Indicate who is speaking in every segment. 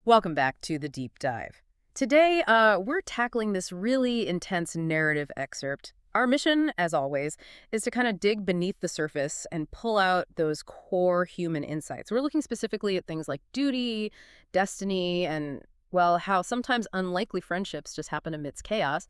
Speaker 1: Welcome back to the deep dive. Today, we're tackling this really intense narrative excerpt. Our mission, as always, is to kind of dig beneath the surface and pull out those core human insights. We're looking specifically at things like duty, destiny, and, well, how sometimes unlikely friendships just happen amidst chaos.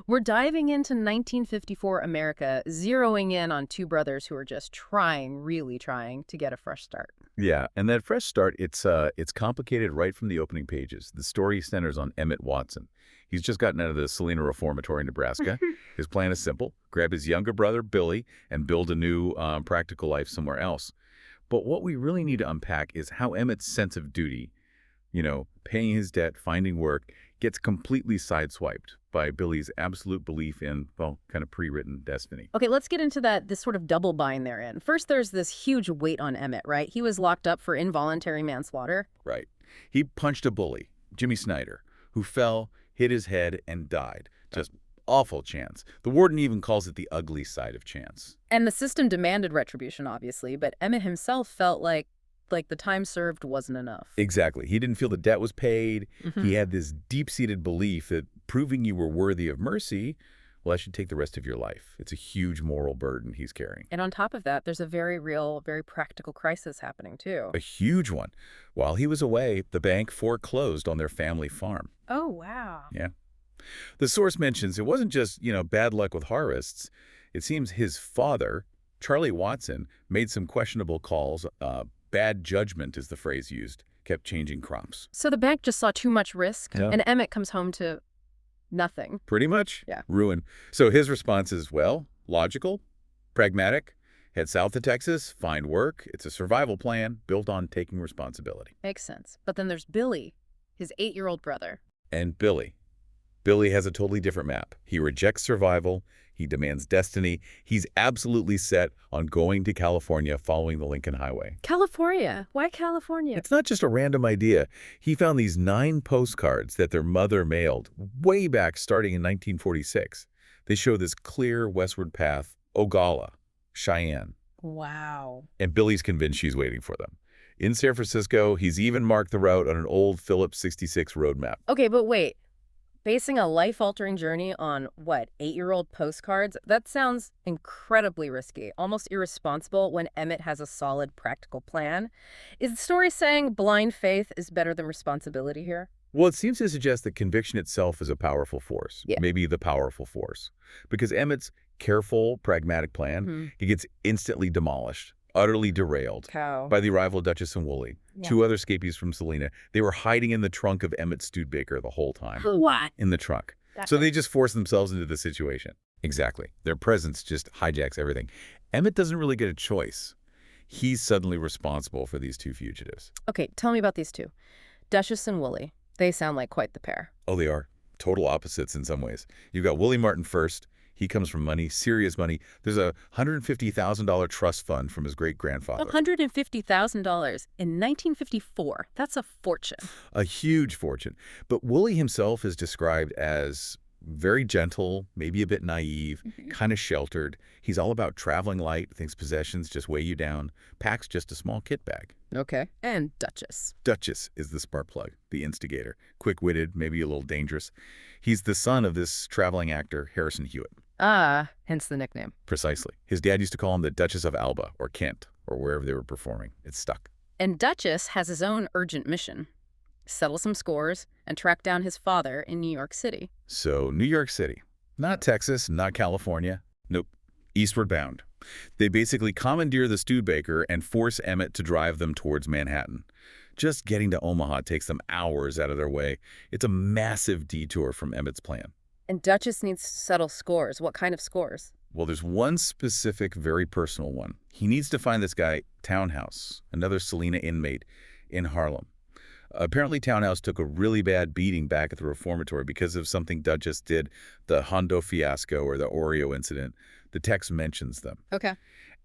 Speaker 1: We're diving into 1954 America, zeroing in on two brothers who are just really trying to get a fresh start.
Speaker 2: Yeah, and that fresh start, it's complicated right from the opening pages. The story centers on Emmett Watson. He's just gotten out of the Salina Reformatory in Nebraska. His plan is simple: grab his younger brother, Billy, and build a new practical life somewhere else. But what we really need to unpack is how Emmett's sense of duty, paying his debt, finding work, gets completely sideswiped by Billy's absolute belief in, well, kind of pre-written destiny.
Speaker 1: Okay, let's get into this sort of double bind they're in. First, there's this huge weight on Emmett, right? He was locked up for involuntary manslaughter.
Speaker 2: Right. He punched a bully, Jimmy Snyder, who fell, hit his head, and died. Just awful chance. The warden even calls it the ugly side of chance.
Speaker 1: And the system demanded retribution, obviously, but Emmett himself felt like the time served wasn't enough.
Speaker 2: Exactly. He didn't feel the debt was paid. He had this deep-seated belief that proving you were worthy of mercy, well, that should take the rest of your life. It's a huge moral burden he's carrying.
Speaker 1: And on top of that, there's a very real, very practical crisis happening, too.
Speaker 2: A huge one. While he was away, the bank foreclosed on their family farm.
Speaker 1: Oh, wow.
Speaker 2: Yeah. The source mentions it wasn't just, bad luck with harvests. It seems his father, Charlie Watson, made some questionable calls. Bad judgment is the phrase used, kept changing crops.
Speaker 1: So the bank just saw too much risk,
Speaker 2: Yeah.
Speaker 1: and Emmett comes home to nothing.
Speaker 2: Pretty much.
Speaker 1: Yeah.
Speaker 2: Ruin. So his response is, well, logical, pragmatic, head south to Texas, find work. It's a survival plan built on taking responsibility.
Speaker 1: Makes sense. But then there's Billy, his 8-year-old brother.
Speaker 2: And Billy. Billy has a totally different map. He rejects survival. He demands destiny. He's absolutely set on going to California following the Lincoln Highway.
Speaker 1: California. Why California?
Speaker 2: It's not just a random idea. He found these 9 postcards that their mother mailed way back starting in 1946. They show this clear westward path, Ogalla, Cheyenne.
Speaker 1: Wow.
Speaker 2: And Billy's convinced she's waiting for them. In San Francisco, he's even marked the route on an old Phillips 66 road map.
Speaker 1: Okay, but wait. Basing a life-altering journey on, 8-year-old postcards? That sounds incredibly risky, almost irresponsible when Emmett has a solid practical plan. Is the story saying blind faith is better than responsibility here?
Speaker 2: Well, it seems to suggest that conviction itself is a powerful force, maybe the powerful force. Because Emmett's careful, pragmatic plan, he gets instantly demolished, utterly derailed by the arrival of Duchess and Woolly. Yeah. 2 other escapees from Salina. They were hiding in the trunk of Emmett's Studebaker the whole time.
Speaker 1: What?
Speaker 2: In the trunk. So they just forced themselves into the situation. Exactly. Their presence just hijacks everything. Emmett doesn't really get a choice. He's suddenly responsible for these 2 fugitives.
Speaker 1: Okay, tell me about these 2. Duchess and Woolly. They sound like quite the pair.
Speaker 2: Oh, they are. Total opposites in some ways. You've got Willie Martin first. He comes from money, serious money. There's a $150,000 trust fund from his great-grandfather.
Speaker 1: $150,000 in 1954. That's a fortune.
Speaker 2: A huge fortune. But Willie himself is described as very gentle, maybe a bit naive, kind of sheltered. He's all about traveling light, thinks possessions just weigh you down, packs just a small kit bag.
Speaker 1: Okay. And Duchess.
Speaker 2: Duchess is the spark plug, the instigator. Quick-witted, maybe a little dangerous. He's the son of this traveling actor, Harrison Hewitt.
Speaker 1: Ah, hence the nickname.
Speaker 2: Precisely. His dad used to call him the Duchess of Alba, or Kent, or wherever they were performing. It's stuck.
Speaker 1: And Duchess has his own urgent mission. Settle some scores and track down his father in New York City.
Speaker 2: So, New York City. Not Texas, not California. Nope. Eastward bound. They basically commandeer the Studebaker and force Emmett to drive them towards Manhattan. Just getting to Omaha takes them hours out of their way. It's a massive detour from Emmett's plan.
Speaker 1: And Duchess needs to settle scores. What kind of scores?
Speaker 2: Well, there's one specific, very personal one. He needs to find this guy, Townhouse, another Salina inmate in Harlem. Apparently, Townhouse took a really bad beating back at the reformatory because of something Duchess did, the Hondo fiasco or the Oreo incident. The text mentions them.
Speaker 1: Okay.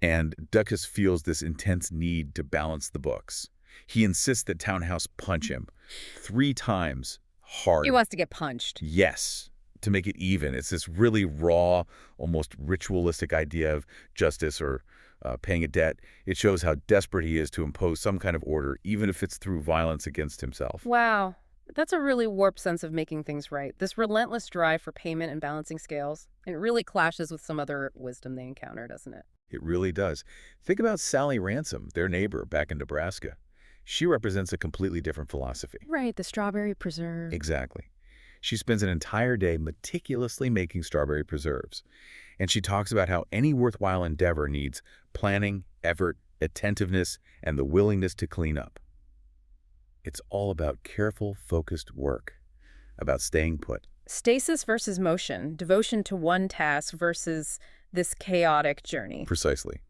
Speaker 2: And Duchess feels this intense need to balance the books. He insists that Townhouse punch him 3 times hard.
Speaker 1: He wants to get punched.
Speaker 2: Yes. To make it even. It's this really raw, almost ritualistic idea of justice or paying a debt. It shows how desperate he is to impose some kind of order, even if it's through violence against himself.
Speaker 1: Wow. That's a really warped sense of making things right. This relentless drive for payment and balancing scales. It really clashes with some other wisdom they encounter, doesn't it?
Speaker 2: It really does. Think about Sally Ransom, their neighbor back in Nebraska. She represents a completely different philosophy.
Speaker 1: Right, the strawberry preserve.
Speaker 2: Exactly. She spends an entire day meticulously making strawberry preserves. And she talks about how any worthwhile endeavor needs planning, effort, attentiveness, and the willingness to clean up. It's all about careful, focused work, about staying put.
Speaker 1: Stasis versus motion, devotion to one task versus this chaotic journey.
Speaker 2: Precisely.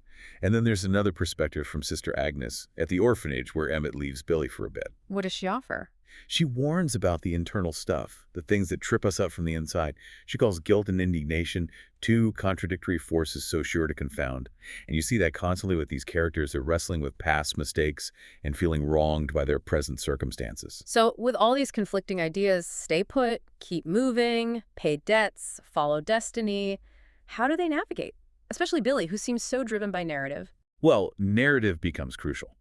Speaker 2: And then there's another perspective from Sister Agnes at the orphanage where Emmett leaves Billy for a bit.
Speaker 1: What does she offer?
Speaker 2: She warns about the internal stuff, the things that trip us up from the inside. She calls guilt and indignation two contradictory forces so sure to confound. And you see that constantly with these characters. They're wrestling with past mistakes and feeling wronged by their present circumstances.
Speaker 1: So with all these conflicting ideas, stay put, keep moving, pay debts, follow destiny, how do they navigate? Especially Billy, who seems so driven by narrative.
Speaker 2: Well, narrative becomes crucial.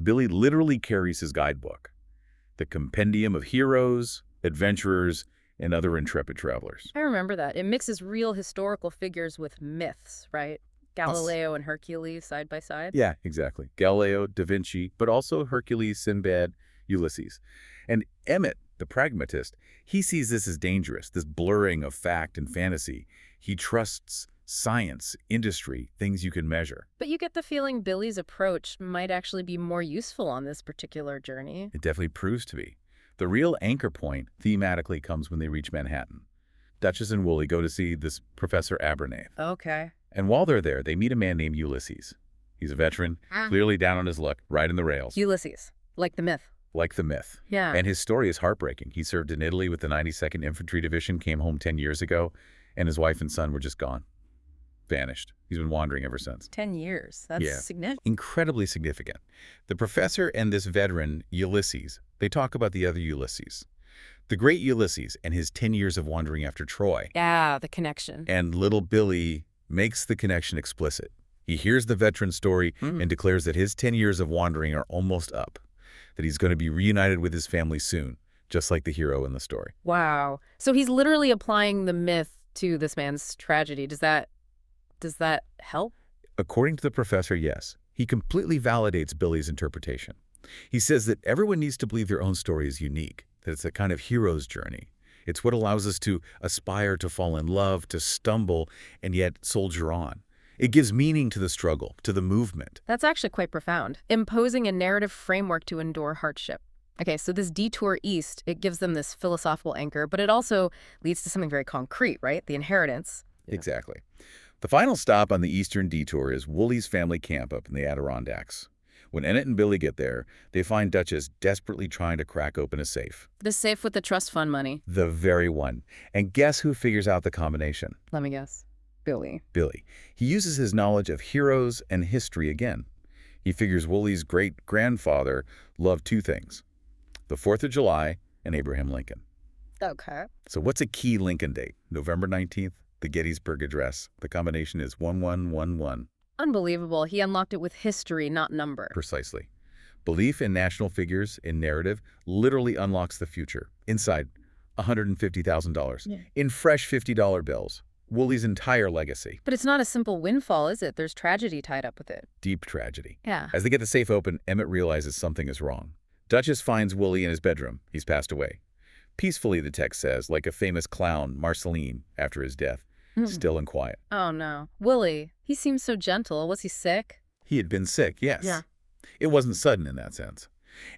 Speaker 2: Billy literally carries his guidebook, the compendium of heroes, adventurers, and other intrepid travelers.
Speaker 1: I remember that. It mixes real historical figures with myths, right? Galileo and Hercules side by side.
Speaker 2: Yeah, exactly. Galileo, Da Vinci, but also Hercules, Sinbad, Ulysses. And Emmett, the pragmatist, he sees this as dangerous, this blurring of fact and fantasy. He trusts science, industry, things you can measure.
Speaker 1: But you get the feeling Billy's approach might actually be more useful on this particular journey.
Speaker 2: It definitely proves to be. The real anchor point thematically comes when they reach Manhattan. Duchess and Woolly go to see this Professor Abernathy.
Speaker 1: Okay.
Speaker 2: And while they're there, they meet a man named Ulysses. He's a veteran, clearly down on his luck, riding the rails.
Speaker 1: Ulysses, like the myth.
Speaker 2: Like the myth.
Speaker 1: Yeah.
Speaker 2: And his story is heartbreaking. He served in Italy with the 92nd Infantry Division, came home 10 years ago, and his wife and son were just gone. Vanished. He's been wandering ever since.
Speaker 1: 10 years. That's significant.
Speaker 2: Incredibly significant. The professor and this veteran, Ulysses, they talk about the other Ulysses. The great Ulysses and his 10 years of wandering after Troy.
Speaker 1: Yeah, the connection.
Speaker 2: And little Billy makes the connection explicit. He hears the veteran story and declares that his 10 years of wandering are almost up, that he's going to be reunited with his family soon, just like the hero in the story.
Speaker 1: Wow. So he's literally applying the myth to this man's tragedy. Does that help?
Speaker 2: According to the professor, yes. He completely validates Billy's interpretation. He says that everyone needs to believe their own story is unique, that it's a kind of hero's journey. It's what allows us to aspire to fall in love, to stumble, and yet soldier on. It gives meaning to the struggle, to the movement.
Speaker 1: That's actually quite profound. Imposing a narrative framework to endure hardship. Okay, so this detour east, it gives them this philosophical anchor, but it also leads to something very concrete, right? The inheritance.
Speaker 2: Exactly. The final stop on the eastern detour is Woolly's family camp up in the Adirondacks. When Emmett and Billy get there, they find Duchess desperately trying to crack open a safe.
Speaker 1: The safe with the trust fund money.
Speaker 2: The very one. And guess who figures out the combination?
Speaker 1: Let me guess. Billy.
Speaker 2: Billy. He uses his knowledge of heroes and history again. He figures Woolly's great-grandfather loved two things: the 4th of July and Abraham Lincoln.
Speaker 1: Okay.
Speaker 2: So what's a key Lincoln date? November 19th, the Gettysburg Address. The combination is 1111.
Speaker 1: Unbelievable. He unlocked it with history, not number.
Speaker 2: Precisely. Belief in national figures, in narrative, literally unlocks the future. Inside, $150,000 in fresh $50 bills. Woolly's entire legacy.
Speaker 1: But it's not a simple windfall, is it? There's tragedy tied up with it.
Speaker 2: Deep tragedy.
Speaker 1: Yeah.
Speaker 2: As they get the safe open, Emmett realizes something is wrong. Duchess finds Woolly in his bedroom. He's passed away. Peacefully, the text says, like a famous clown, Marceline, after his death. Still and quiet.
Speaker 1: Oh, no. Willie, he seems so gentle. Was he sick?
Speaker 2: He had been sick, yes.
Speaker 1: Yeah.
Speaker 2: It wasn't sudden in that sense.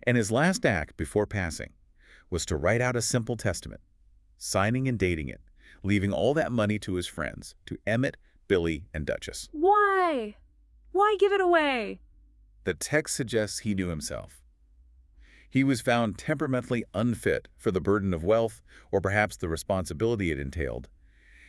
Speaker 2: And his last act before passing was to write out a simple testament, signing and dating it, leaving all that money to his friends, to Emmett, Billy, and Duchess.
Speaker 1: Why? Why give it away?
Speaker 2: The text suggests he knew himself. He was found temperamentally unfit for the burden of wealth or perhaps the responsibility it entailed.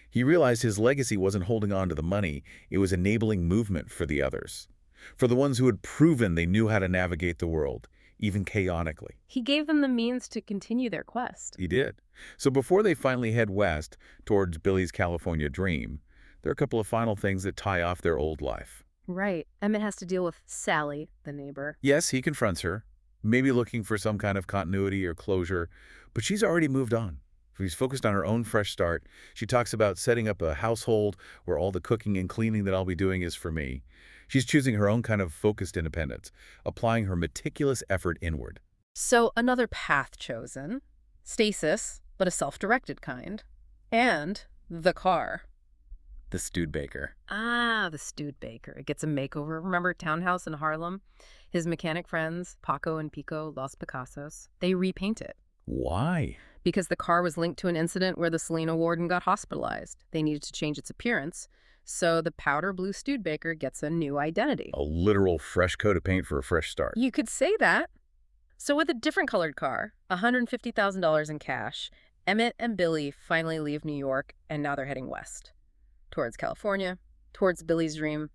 Speaker 2: He realized his legacy wasn't holding on to the money, it was enabling movement for the others, for the ones who had proven they knew how to navigate the world, even chaotically.
Speaker 1: He gave them the means to continue their quest.
Speaker 2: He did. So before they finally head west towards Billy's California dream, there are a couple of final things that tie off their old life.
Speaker 1: Right. Emmett has to deal with Sally, the neighbor.
Speaker 2: Yes, he confronts her, maybe looking for some kind of continuity or closure, but she's already moved on. She's focused on her own fresh start. She talks about setting up a household where all the cooking and cleaning that I'll be doing is for me. She's choosing her own kind of focused independence, applying her meticulous effort inward.
Speaker 1: So another path chosen. Stasis, but a self-directed kind. And the car.
Speaker 2: The Studebaker.
Speaker 1: Ah, the Studebaker. It gets a makeover. Remember Townhouse in Harlem? His mechanic friends, Paco and Pico, Los Picassos, they repaint it.
Speaker 2: Why?
Speaker 1: Because the car was linked to an incident where the Selena warden got hospitalized. They needed to change its appearance, so the powder blue Studebaker gets a new identity.
Speaker 2: A literal fresh coat of paint for a fresh start.
Speaker 1: You could say that. So with a different colored car, $150,000 in cash, Emmett and Billy finally leave New York, and now they're heading west. Towards California, towards Billy's dream.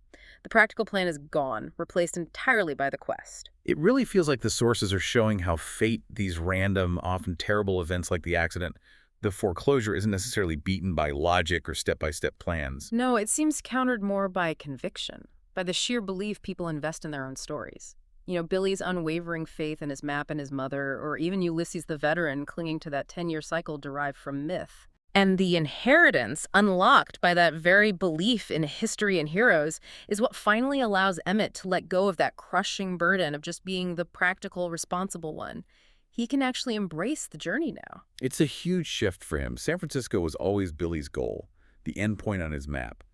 Speaker 1: The practical plan is gone, replaced entirely by the quest.
Speaker 2: It really feels like the sources are showing how fate, these random, often terrible events like the accident, the foreclosure isn't necessarily beaten by logic or step-by-step plans.
Speaker 1: No, it seems countered more by conviction, by the sheer belief people invest in their own stories. You know, Billy's unwavering faith in his map and his mother, or even Ulysses the veteran clinging to that 10-year cycle derived from myth. And the inheritance unlocked by that very belief in history and heroes is what finally allows Emmett to let go of that crushing burden of just being the practical, responsible one. He can actually embrace the journey now.
Speaker 2: It's a huge shift for him. San Francisco was always Billy's goal, the end point on his map.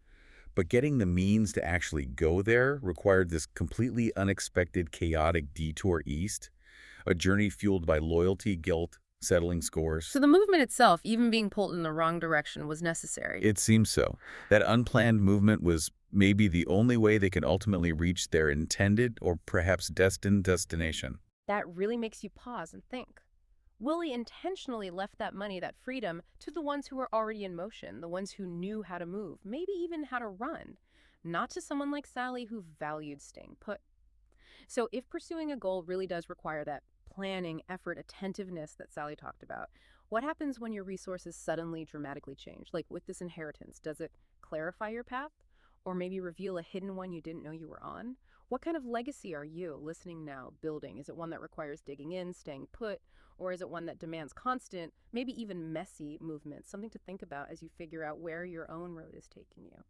Speaker 2: But getting the means to actually go there required this completely unexpected, chaotic detour east, a journey fueled by loyalty, guilt, settling scores.
Speaker 1: So the movement itself, even being pulled in the wrong direction, was necessary.
Speaker 2: It seems so. That unplanned movement was maybe the only way they could ultimately reach their intended or perhaps destined destination.
Speaker 1: That really makes you pause and think. Willie intentionally left that money, that freedom, to the ones who were already in motion, the ones who knew how to move, maybe even how to run, not to someone like Sally who valued staying put. So if pursuing a goal really does require that planning, effort, attentiveness that Sally talked about, what happens when your resources suddenly dramatically change? Like with this inheritance, does it clarify your path? Or maybe reveal a hidden one you didn't know you were on? What kind of legacy are you, listening now, building? Is it one that requires digging in, staying put? Or is it one that demands constant, maybe even messy movement? Something to think about as you figure out where your own road is taking you.